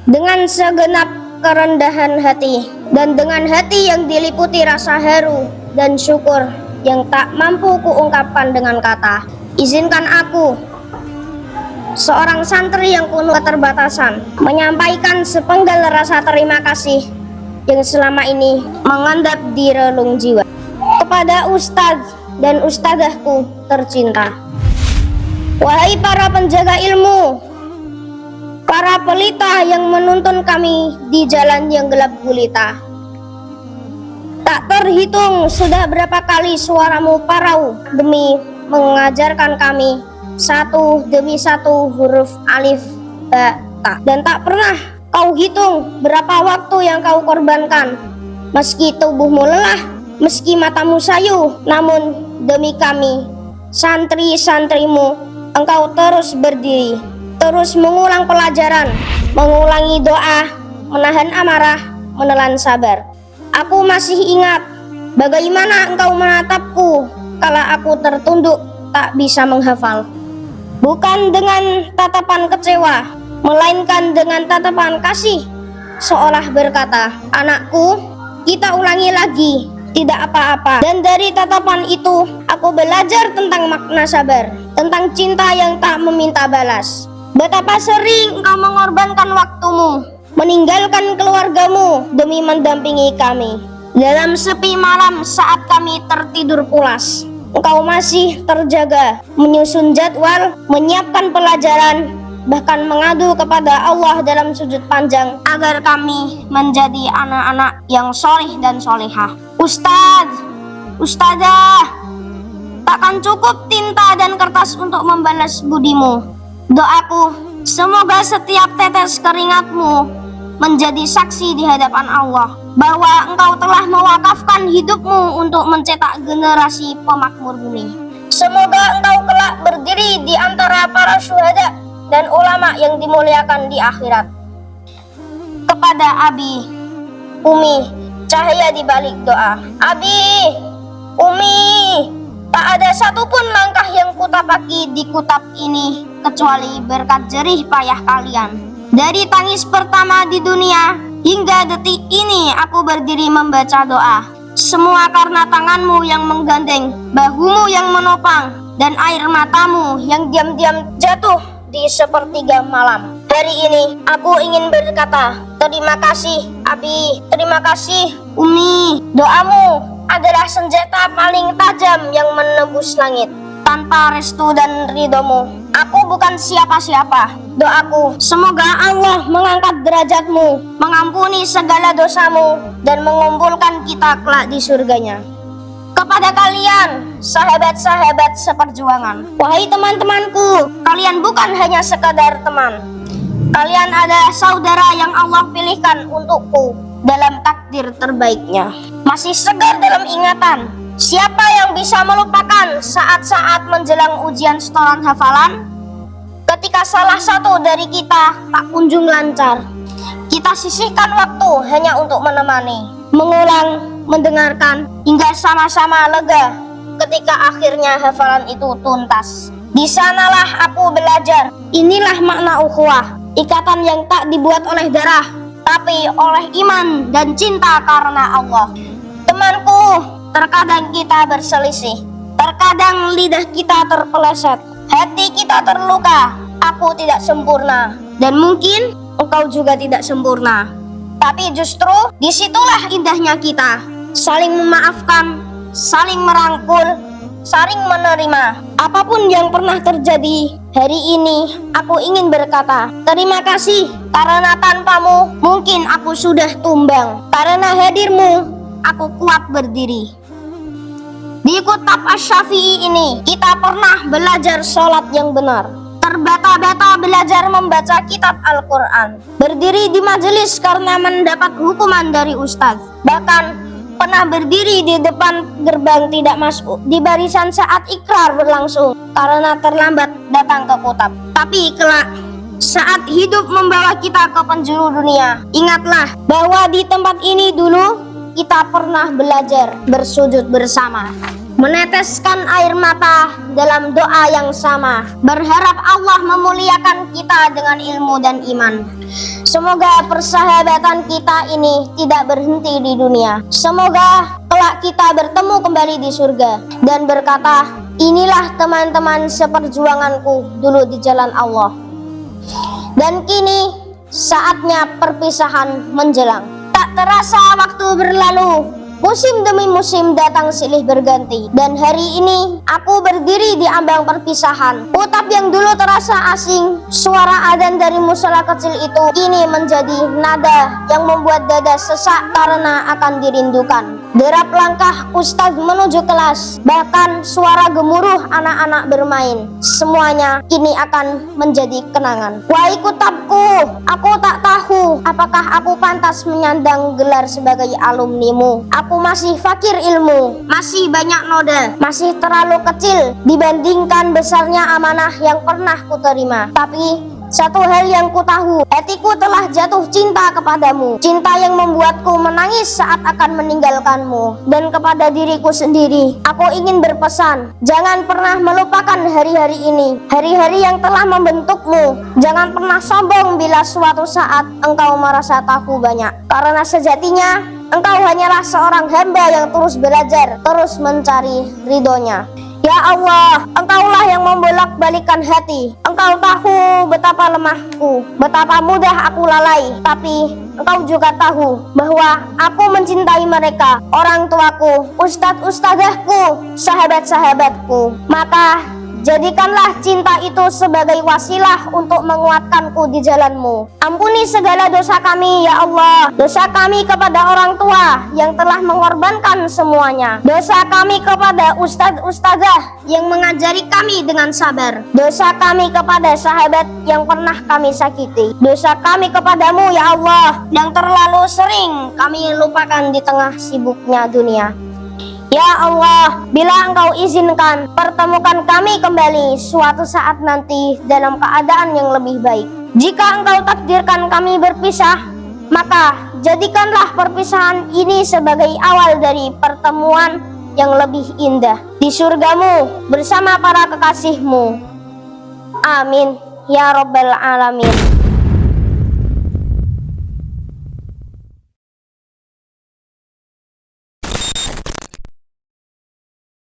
Dengan segenap kerendahan hati dan dengan hati yang diliputi rasa haru dan syukur yang tak mampu kuungkapkan dengan kata, izinkan aku, seorang santri yang penuh keterbatasan, menyampaikan sepenggal rasa terima kasih yang selama ini mengendap di relung jiwa kepada ustadz dan ustadzahku tercinta. Wahai para penjaga ilmu, para pelita yang menuntun kami di jalan yang gelap gulita, tak terhitung sudah berapa kali suaramu parau demi mengajarkan kami satu demi satu huruf alif, ba, ta. Dan tak pernah kau hitung berapa waktu yang kau korbankan. Meski tubuhmu lelah, meski matamu sayu, namun demi kami, santri-santrimu, engkau terus berdiri, terus mengulang pelajaran, mengulangi doa, menahan amarah, menelan sabar. Aku masih ingat bagaimana engkau menatapku kala aku tertunduk tak bisa menghafal. Bukan dengan tatapan kecewa, melainkan dengan tatapan kasih, seolah berkata, anakku, kita ulangi lagi, tidak apa-apa. Dan dari tatapan itu, aku belajar tentang makna sabar, tentang cinta yang tak meminta balas. Betapa sering engkau mengorbankan waktumu, meninggalkan keluargamu demi mendampingi kami. Dalam sepi malam saat kami tertidur pulas, engkau masih terjaga, menyusun jadwal, menyiapkan pelajaran, bahkan mengadu kepada Allah dalam sujud panjang agar kami menjadi anak-anak yang soleh dan solehah. Ustadz, ustadzah, takkan cukup tinta dan kertas untuk membalas budimu. Doaku, semoga setiap tetes keringatmu menjadi saksi di hadapan Allah bahwa engkau telah mewakafkan hidupmu untuk mencetak generasi pemakmur bumi. Semoga engkau kelak berdiri di antara para syuhada dan ulama yang dimuliakan di akhirat. Kepada Abi, Umi, cahaya di balik doa. Abi, Umi, tak ada satupun langkah yang kutapaki di kutab ini kecuali berkat jerih payah kalian. Dari tangis pertama di dunia hingga detik ini aku berdiri membaca doa. Semua karena tanganmu yang menggandeng, bahumu yang menopang, dan air matamu yang diam-diam jatuh di sepertiga malam. Hari ini aku ingin berkata, terima kasih Abi, terima kasih Umi. Doamu adalah senjata paling tajam yang menembus langit. Tanpa restu dan ridhomu, aku bukan siapa-siapa. Doaku, semoga Allah mengangkat derajatmu, mengampuni segala dosamu, dan mengumpulkan kita kelak di surganya. Kepada kalian, sahabat-sahabat seperjuangan, wahai teman-temanku, kalian bukan hanya sekadar teman. Kalian adalah saudara yang Allah pilihkan untukku dalam takdir terbaiknya. Masih segar dalam ingatan, siapa yang bisa melupakan saat-saat menjelang ujian setoran hafalan? Ketika salah satu dari kita tak kunjung lancar, kita sisihkan waktu hanya untuk menemani, mengulang, mendengarkan, hingga sama-sama lega ketika akhirnya hafalan itu tuntas. Di sanalah aku belajar. Inilah makna ukhuwah, ikatan yang tak dibuat oleh darah, tapi oleh iman dan cinta karena Allah. Temanku, terkadang kita berselisih, terkadang lidah kita terpeleset, hati kita terluka. Aku tidak sempurna, dan mungkin engkau juga tidak sempurna. Tapi justru disitulah indahnya kita, saling memaafkan, saling merangkul, saling menerima. Apapun yang pernah terjadi, hari ini aku ingin berkata, terima kasih, karena tanpamu mungkin aku sudah tumbang. Karena hadirmu, aku kuat berdiri. Di Kitab Asy-Syafi'i ini, kita pernah belajar sholat yang benar, terbata-bata belajar membaca kitab Al-Quran, berdiri di majelis karena mendapat hukuman dari ustadz, bahkan pernah berdiri di depan gerbang tidak masuk di barisan saat ikrar berlangsung karena terlambat datang ke kitab. Tapi kelak saat hidup membawa kita ke penjuru dunia, ingatlah bahwa di tempat ini dulu kita pernah belajar bersujud bersama. meneteskan air mata dalam doa yang sama, berharap Allah memuliakan kita dengan ilmu dan iman. Semoga persahabatan kita ini tidak berhenti di dunia. Semoga kelak kita bertemu kembali di surga dan berkata, inilah teman-teman seperjuanganku dulu di jalan Allah. Dan kini saatnya perpisahan menjelang. Tak terasa waktu berlalu, musim demi musim datang silih berganti. Dan hari ini aku berdiri di ambang perpisahan. Utap yang dulu terasa asing, suara adzan dari musola kecil itu kini menjadi nada yang membuat dada sesak karena akan dirindukan. Derap langkah ustaz menuju kelas, bahkan suara gemuruh anak-anak bermain, semuanya kini akan menjadi kenangan. Wahai kutapku, aku tak tahu apakah aku pantas menyandang gelar sebagai alumnimu. Aku masih fakir ilmu, masih banyak noda, masih terlalu kecil dibandingkan besarnya amanah yang pernah kuterima. Tapi satu hal yang ku tahu, hatiku telah jatuh cinta kepadamu, cinta yang membuatku menangis saat akan meninggalkanmu. Dan kepada diriku sendiri, aku ingin berpesan, jangan pernah melupakan hari-hari ini, hari-hari yang telah membentukmu. Jangan pernah sombong bila suatu saat engkau merasa tahu banyak, karena sejatinya engkau hanyalah seorang hamba yang terus belajar, terus mencari ridhonya. Ya Allah, Engkaulah yang membolak-balikan hati. Engkau tahu betapa lemahku, betapa mudah aku lalai. Tapi Engkau juga tahu bahwa aku mencintai mereka, orang tuaku, ustadz-ustadzahku, sahabat-sahabatku. Maka jadikanlah cinta itu sebagai wasilah untuk menguatkanku di jalanmu. Ampuni segala dosa kami ya Allah. Dosa kami kepada orang tua yang telah mengorbankan semuanya. Dosa kami kepada ustadz-ustadzah yang mengajari kami dengan sabar. Dosa kami kepada sahabat yang pernah kami sakiti. Dosa kami kepadamu ya Allah yang terlalu sering kami lupakan di tengah sibuknya dunia. Ya Allah, bila Engkau izinkan, pertemukan kami kembali suatu saat nanti dalam keadaan yang lebih baik. Jika Engkau takdirkan kami berpisah, maka jadikanlah perpisahan ini sebagai awal dari pertemuan yang lebih indah di surgamu bersama para kekasihmu. Amin ya Rabbal Alamin.